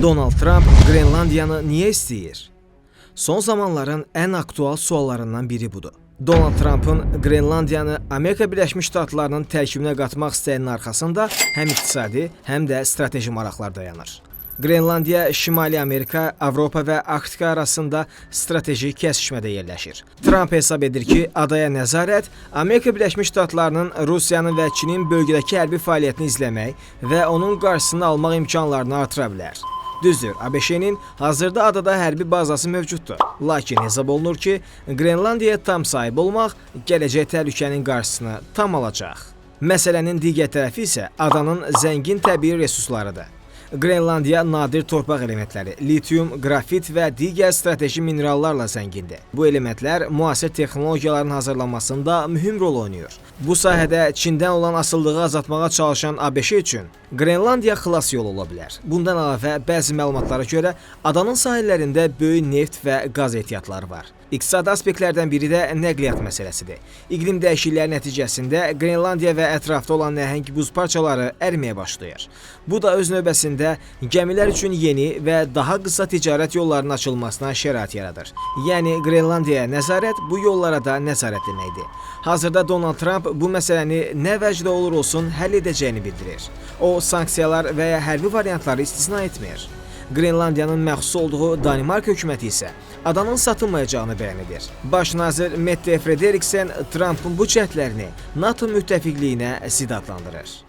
Donald Trump Qrenlandiyanı niyə istəyir? Son zamanların ən aktual suallarından biri budur. Donald Trump'ın Qrenlandiyanı Amerika Birləşmiş Ştatlarının tərkibinə qatmaq istəyinin arxasında həm iqtisadi, həm də strateji maraqlar dayanır. Qrenlandiya Şimali Amerika, Avropa və Arktika arasında strateji kəsişmədə yerləşir. Trump hesab edir ki, adaya nəzarət Amerika Birləşmiş Ştatlarının Rusiyanın və Çinin bölgədəki hərbi fəaliyyətini izləmək və onun qarşısını almaq imkanlarını artıra bilər. Düzdür, ABŞ-nin hazırda adada hərbi bazası mövcuddur. Lakin hesab olunur ki, Qrenlandiyaya tam sahib olmaq gələcək təhlükənin qarşısını tam alacaq. Məsələnin digər tərəfi isə adanın zəngin təbii resurslarıdır. Qrenlandiya nadir torpaq elementləri, litium, qrafit və digər strateji minerallarla zəngindir. Bu elementlər müasir texnologiyaların hazırlanmasında mühüm rol oynayır. Bu sahədə Çindən olan asılılığı azaltmağa çalışan ABŞ üçün Qrenlandiya xilas yolu ola bilər. Bundan əlavə, bəzi məlumatlara görə adanın sahillərində böyük neft və qaz ehtiyatları var. İqtisadi aspektlərdən biri də nəqliyyat məsələsidir. İqlim dəyişiklikləri nəticəsində Qrenlandiya və ətrafda olan nəhəng buz parçaları əriməyə başlayır. Bu da öz növbəsində gəmilər üçün yeni və daha qısa ticarət yollarının açılmasına şərait yaradır. Yəni, Qrenlandiyaya nəzarət bu yollara da nəzarət deməkdir. Hazırda Donald Trump bu məsələni nə vəcdə olur olsun həll edəcəyini bildirir. O, sanksiyalar və ya hərbi variantları istisna etmir. Qrenlandiyanın məxsus olduğu Danimark hökuməti isə adanın satılmayacağını bəyan edir. Baş nazir Mette Frederiksen Trump'ın bu cəhdlərini NATO müttəfiqliyinə zidd adlandırır.